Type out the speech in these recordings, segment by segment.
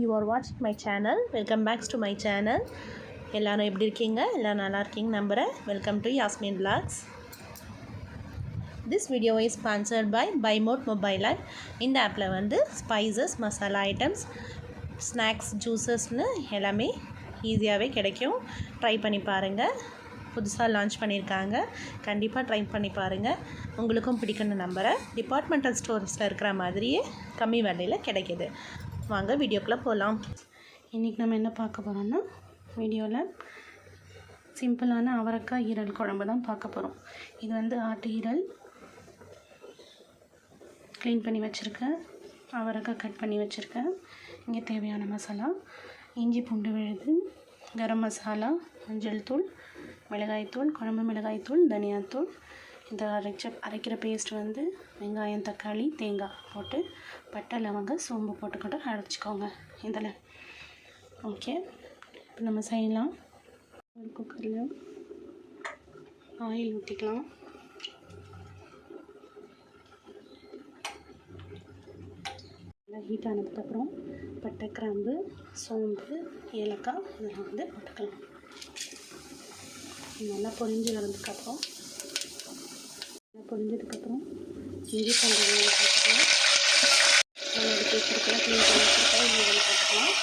You are watching my channel. Welcome back to my channel. எல்லாரும் எப்படி இருக்கீங்க? எல்லாம் நல்லா இருக்கீங்க நம்புறேன். Welcome to Yasmin Vlogs. This video is sponsored by BuyMode Mobile app. இந்த ஆப்பில் வந்து ஸ்பைசஸ் மசாலா ஐட்டம்ஸ் ஸ்நாக்ஸ் ஜூஸஸ்னு எல்லாமே ஈஸியாகவே கிடைக்கும். ட்ரை பண்ணி பாருங்கள். புதுசாக லான்ச் பண்ணியிருக்காங்க. கண்டிப்பாக ட்ரை பண்ணி பாருங்கள். உங்களுக்கும் பிடிக்குன்னு நம்புகிறேன். டிபார்ட்மெண்டல் ஸ்டோர்ஸில் இருக்கிற மாதிரியே கம்மி விலையில் கிடைக்கிது. வாங்க வீடியோக்குள்ளே போகலாம். இன்றைக்கி நம்ம என்ன பார்க்க போகிறோம்னா வீடியோவில் சிம்பிளான அவரைக்காய் ஈரல் குழம்பு தான் பார்க்க போகிறோம். இது வந்து ஆட்டு ஈரல் க்ளீன் பண்ணி வச்சுருக்கேன். அவரைக்காய் கட் பண்ணி வச்சுருக்கேன். இங்கே தேவையான மசாலா இஞ்சி பூண்டு விழுது, கரம் மசாலா, மஞ்சள் தூள், மிளகாய்த்தூள், குழம்பு மிளகாய்த்தூள், தனியாத்தூள். இந்த அரைக்கிற பேஸ்ட் வந்து வெங்காயம், தக்காளி, தேங்காய் போட்டு பட்டை, லவங்க, சோம்பு போட்டுக்கிட்டு அரைச்சிக்கோங்க இதில். ஓகே, இப்போ நம்ம செய்யலாம். ஒரு குக்கரில் ஆயில் ஊற்றிக்கலாம். ஹீட் ஆனதுக்கப்புறம் பட்டை, கிராம்பு, சோம்பு, ஏலக்காய் இதெல்லாம் வந்து போட்டுக்கலாம். நல்லா பொரிஞ்சதுக்கப்புறம் இஞ்சி பூண்டு போட்டுக்கலாம். நம்ம எடுத்து வச்சுருக்கலாம், க்ளீன் பண்ணி வச்சுருக்கோம். இஞ்சி போட்டுக்கலாம்.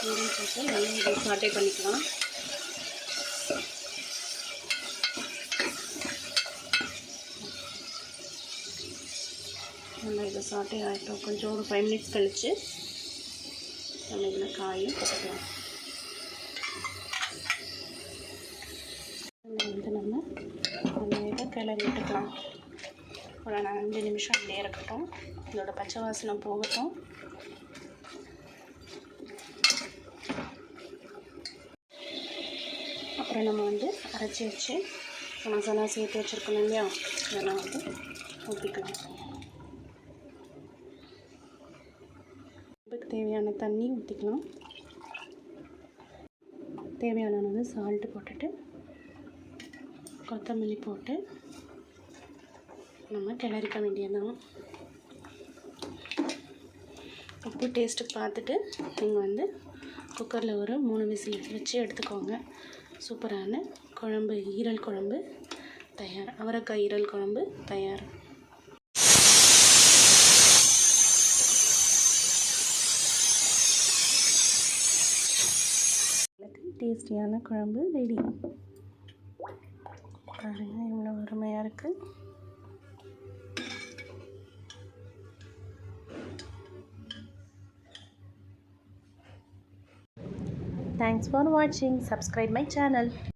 இஞ்சி போட்டு நல்லா சாட்டே பண்ணிக்கலாம். நல்லா இதை சாட்டே ஆகிட்டோம். கொஞ்சம் ஒரு 5 மினிட்ஸ் கழித்து நம்ம இதில் காயும் போட்டுக்கலாம். வந்து நம்ம இதை கிளறி விட்டுக்கலாம். ஒரு 5 நிமிஷம் இப்படியே இருக்கட்டும். இதோட பச்சை வாசனை போகட்டும். அப்புறம் நம்ம வந்து அரைச்சி வச்சு மசாலா சேர்த்து வச்சுருக்கணும் இல்லையா, இதெல்லாம் வந்து ஊற்றிக்கலாம். இதுக்கு தேவையான தண்ணி ஊற்றிக்கலாம். தேவையான அளவு சால்ட்டு போட்டுட்டு கொத்தமல்லி போட்டு நம்ம கிளறிக்க வேண்டியதுதான். உப்பு டேஸ்ட்டு பார்த்துட்டு நீங்கள் வந்து குக்கரில் ஒரு 3 விசில் வச்சு எடுத்துக்கோங்க. சூப்பரான குழம்பு, ஈரல் குழம்பு தயார். அவரைக்காய் ஈரல் குழம்பு தயார். டேஸ்டியான குழம்பு ரெடி. பாருங்கள் எவ்வளோ அருமையாக இருக்குது. Thanks for watching. Subscribe my channel.